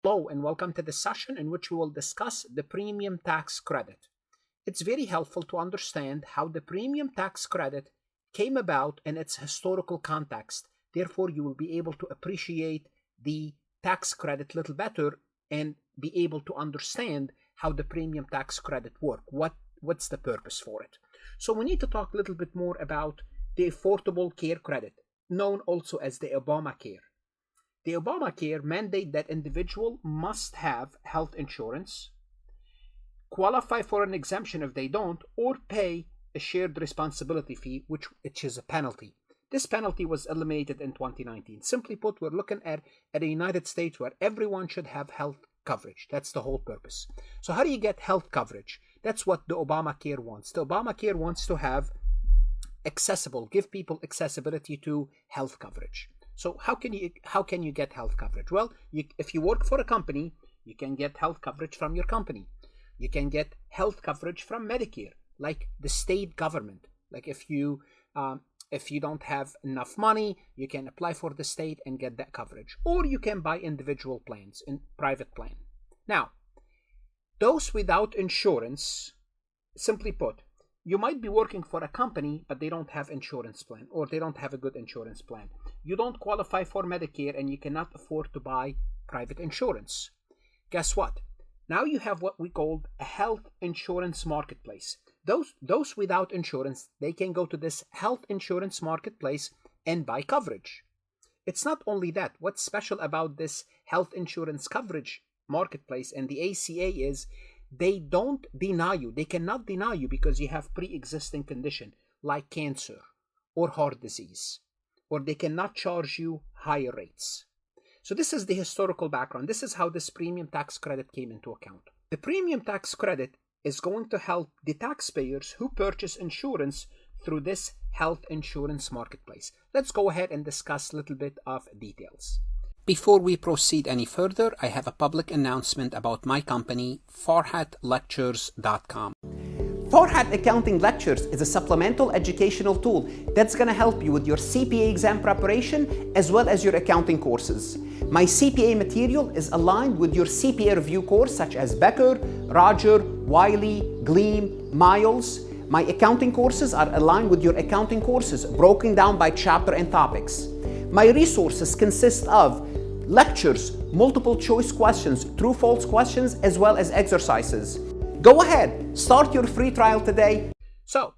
Hello and welcome to the session in which we will discuss the premium tax credit. It's very helpful to understand how the premium tax credit came about in its historical context. Therefore, you will be able to appreciate the tax credit a little better and be able to understand how the premium tax credit work. What's the purpose for it? So we need to talk a little bit more about the Affordable Care Credit, known also as the Obamacare. The Obamacare mandate that individual must have health insurance, qualify for an exemption if they don't, or pay a shared responsibility fee, which is a penalty. This penalty was eliminated in 2019. Simply put, we're looking at a United States where everyone should have health coverage. That's the whole purpose. So how do you get health coverage? That's what the Obamacare wants. The Obamacare wants to have give people accessibility to health coverage. So how can you get health coverage? Well, if you work for a company, you can get health coverage from your company. You can get health coverage from Medicare, like the state government. Like if you don't have enough money, you can apply for the state and get that coverage. Or you can buy individual plans in private plan. Now, those without insurance, simply put, you might be working for a company, but they don't have insurance plan or they don't have a good insurance plan. You don't qualify for Medicare and you cannot afford to buy private insurance. Guess what? Now you have what we call a health insurance marketplace. Those without insurance, they can go to this health insurance marketplace and buy coverage. It's not only that. What's special about this health insurance coverage marketplace and the ACA is they don't deny you. They cannot deny you because you have pre-existing condition like cancer or heart disease, or they cannot charge you higher rates. So this is the historical background. This is how this premium tax credit came into account. The premium tax credit is going to help the taxpayers who purchase insurance through this health insurance marketplace. Let's go ahead and discuss a little bit of details. Before we proceed any further, I have a public announcement about my company, FarhatLectures.com. Farhat Accounting Lectures is a supplemental educational tool that's going to help you with your CPA exam preparation as well as your accounting courses. My CPA material is aligned with your CPA review course such as Becker, Roger, Wiley, Gleam, Miles. My accounting courses are aligned with your accounting courses broken down by chapter and topics. My resources consist of lectures, multiple choice questions, true false questions, as well as exercises. Go ahead, start your free trial today. So,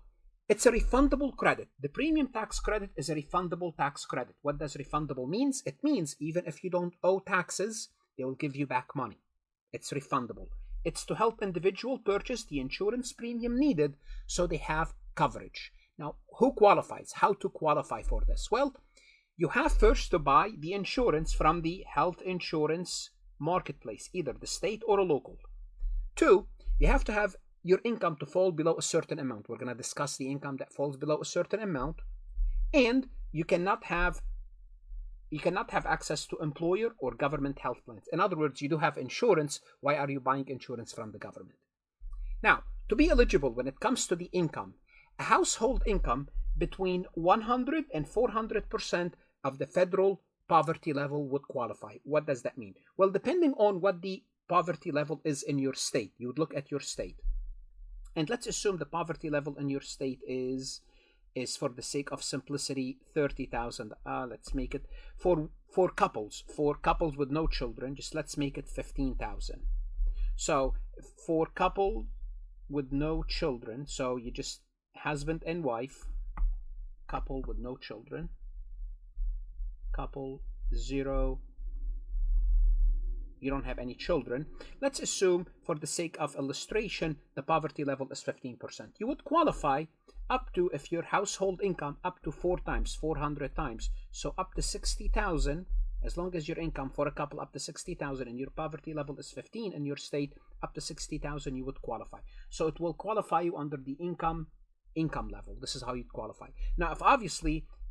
it's a refundable credit. The premium tax credit is a refundable tax credit. What does refundable means? It means even if you don't owe taxes, they will give you back money. It's refundable. It's to help individual purchase the insurance premium needed so they have coverage. Now, who qualifies? How to qualify for this? Well, you have first to buy the insurance from the health insurance marketplace, either the state or a local. 2, you have to have your income to fall below a certain amount. We're going to discuss the income that falls below a certain amount. And you cannot have access to employer or government health plans. In other words, you do have insurance. Why are you buying insurance from the government? Now, to be eligible when it comes to the income, a household income between 100 and 400% of the federal poverty level would qualify. What does that mean? Well, depending on what the poverty level is in your state, you would look at your state. And let's assume the poverty level in your state is for the sake of simplicity, 30,000. Let's make it for couples with no children, just let's make it 15,000. So for couple with no children, so you just husband and wife, couple with no children, couple 0, you don't have any children. Let's assume for the sake of illustration, the poverty level is 15%. You would qualify up to, if your household income up to 400 times, so up to 60,000, as long as your income for a couple up to 60,000 and your poverty level is 15 in your state, up to 60,000 you would qualify. So it will qualify you under the income level. This is how you qualify. Now,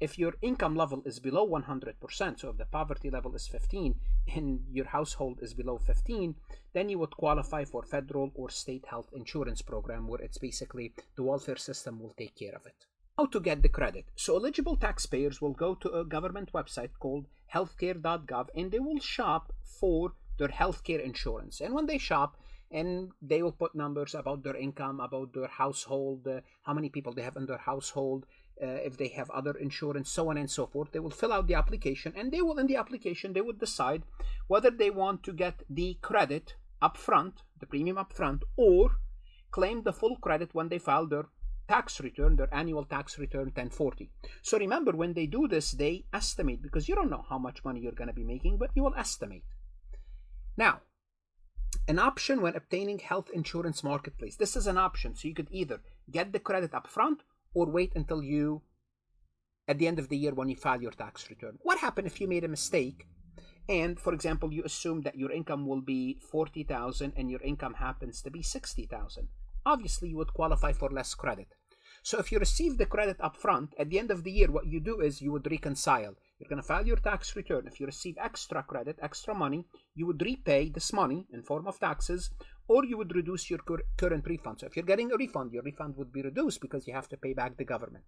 if your income level is below 100%, so if the poverty level is 15 and your household is below 15, then you would qualify for federal or state health insurance program, where it's basically the welfare system will take care of it. How to get the credit? So eligible taxpayers will go to a government website called healthcare.gov and they will shop for their healthcare insurance. And when they shop, and they will put numbers about their income, about their household, how many people they have in their household, if they have other insurance, so on and so forth. They will fill out the application, and they will, in the application, they would decide whether they want to get the credit up front, the premium up front, or claim the full credit when they file their tax return, their annual tax return 1040. So remember, when they do this, they estimate, because you don't know how much money you're going to be making, but you will estimate. Now, an option when obtaining health insurance marketplace. This is an option, so you could either get the credit up front or wait until you, at the end of the year when you file your tax return. What happens if you made a mistake and, for example, you assume that your income will be 40,000 and your income happens to be 60,000? Obviously, you would qualify for less credit. So if you receive the credit up front, at the end of the year, what you do is you would reconcile. You're going to file your tax return. If you receive extra credit, extra money, you would repay this money in form of taxes, or you would reduce your current refund. So if you're getting a refund, your refund would be reduced because you have to pay back the government.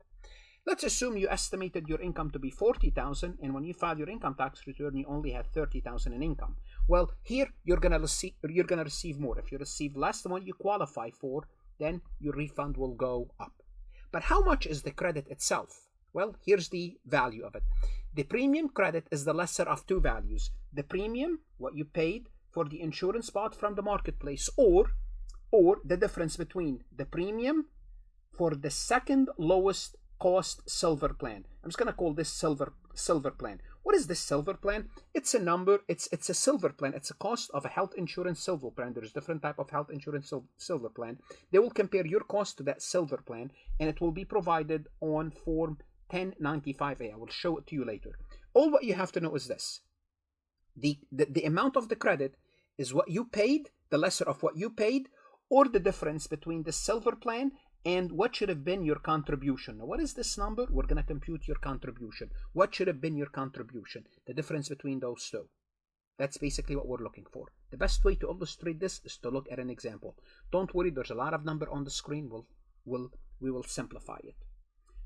Let's assume you estimated your income to be 40,000, and when you file your income tax return, you only had 30,000 in income. Well, here you're gonna receive more. If you receive less than what you qualify for, then your refund will go up. But how much is the credit itself? Well, here's the value of it. The premium credit is the lesser of two values. The premium, what you paid for the insurance bought from the marketplace, or the difference between the premium for the second lowest cost silver plan. I'm just going to call this silver plan. What is this silver plan? It's a number, it's a silver plan. It's a cost of a health insurance silver plan. There's different type of health insurance silver plan. They will compare your cost to that silver plan, and it will be provided on form 1095A. I will show it to you later. All what you have to know is this. The amount of the credit is what you paid, the lesser of what you paid, or the difference between the silver plan and what should have been your contribution. Now, what is this number? We're going to compute your contribution. What should have been your contribution? The difference between those two. That's basically what we're looking for. The best way to illustrate this is to look at an example. Don't worry, there's a lot of number on the screen. We will simplify it.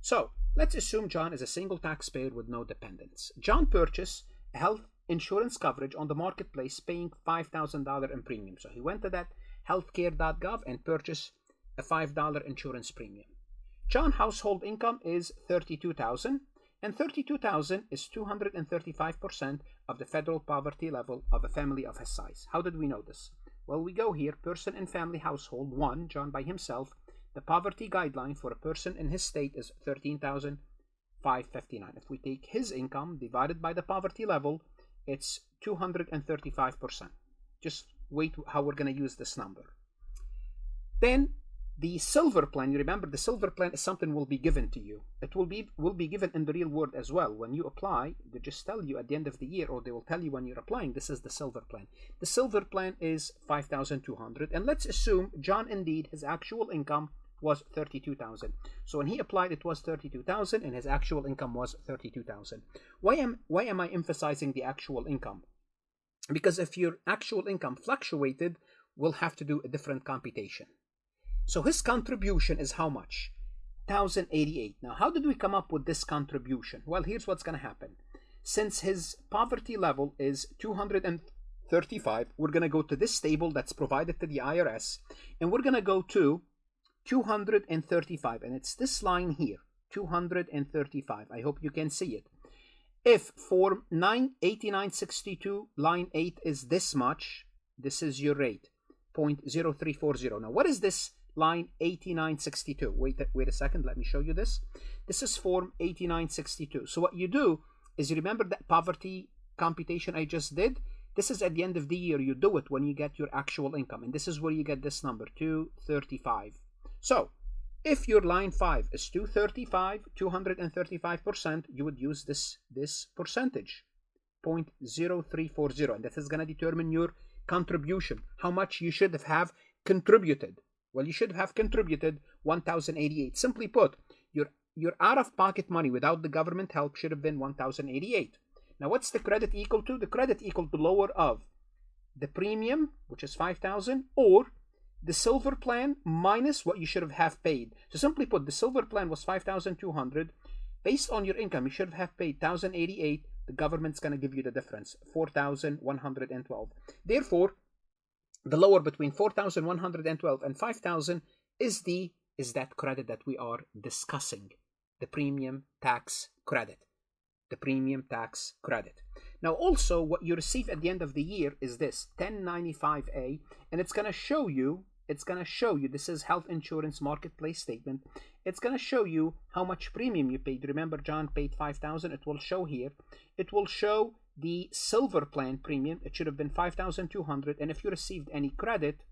So, let's assume John is a single taxpayer with no dependents. John purchased a health insurance coverage on the marketplace paying $5,000 in premium. So he went to that healthcare.gov and purchased a $5 insurance premium. John's household income is $32,000, and $32,000 is 235% of the federal poverty level of a family of his size. How did we know this? Well, we go here, person and family household, 1, John by himself. The poverty guideline for a person in his state is $13,559. If we take his income divided by the poverty level, it's 235%. Just wait how we're going to use this number. Then the silver plan, you remember the silver plan is something will be given to you. It will be given in the real world as well. When you apply, they just tell you at the end of the year, or they will tell you when you're applying, this is the silver plan. The silver plan is $5,200, and let's assume John indeed, his actual income was $32,000. So when he applied, it was $32,000, and his actual income was $32,000. Why am I emphasizing the actual income? Because if your actual income fluctuated, we'll have to do a different computation. So his contribution is how much? $1,088. Now, how did we come up with this contribution? Well, here's what's going to happen. Since his poverty level is 235, we're going to go to this table that's provided to the IRS, and we're going to go to 235, and it's this line here, 235. I hope you can see it. If form 98962 line 8 is this much, this is your rate, 0.0340. Now, what is this line 8962? Wait a second, let me show you this. This is form 8962. So what you do is, you remember that poverty computation I just did? This is at the end of the year. You do it when you get your actual income, and this is where you get this number, 235. So if your line 5 is 235%, you would use this percentage, 0.0340, and that is going to determine your contribution, how much you should have contributed. Well, you should have contributed $1,088. Simply put, your out-of-pocket money without the government help should have been $1,088. Now, what's the credit equal to? The credit equal to lower of the premium, which is $5,000, or the silver plan minus what you should have paid. So simply put, the silver plan was $5,200. Based on your income, you should have paid $1,088 the government's going to give you the difference, 4,112. Therefore, the lower between 4,112 and 5,000 is that credit that we are discussing, the premium tax credit. The premium tax credit. Now also what you receive at the end of the year is this 1095A, and it's going to show you, this is health insurance marketplace statement. It's going to show you how much premium you paid. Remember, John paid 5,000. It will show here. It will show the silver plan premium. It should have been 5,200, and if you received any credit,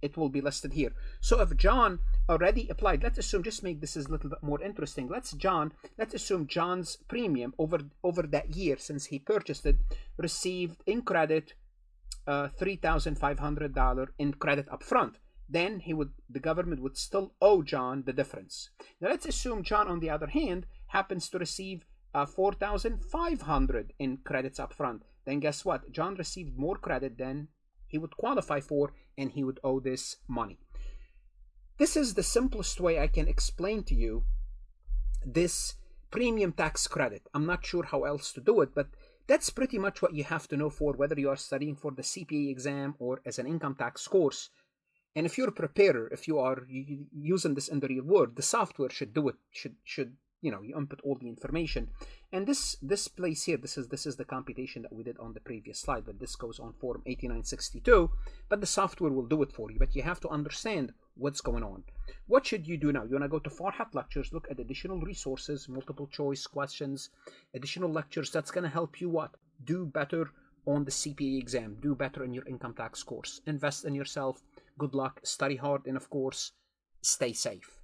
it will be listed here. So if John already applied, let's assume, just make this a little bit more interesting. Let's assume John's premium over that year since he purchased it received in credit $3,500 in credit upfront. Then the government would still owe John the difference. Now let's assume John, on the other hand, happens to receive 4,500 in credits upfront. Then guess what? John received more credit than he would qualify for, and he would owe this money. This is the simplest way I can explain to you this premium tax credit. I'm not sure how else to do it, but that's pretty much what you have to know for whether you are studying for the CPA exam or as an income tax course. And if you're a preparer, if you are using this in the real world, the software should do it, should you input all the information. And this place here, this is the computation that we did on the previous slide, but this goes on form 8962, but the software will do it for you. But you have to understand what's going on. What should you do now? You want to go to Farhat lectures, look at additional resources, multiple choice questions, additional lectures. That's going to help you what? Do better on the CPA exam, do better in your income tax course. Invest in yourself. Good luck, study hard, and of course, stay safe.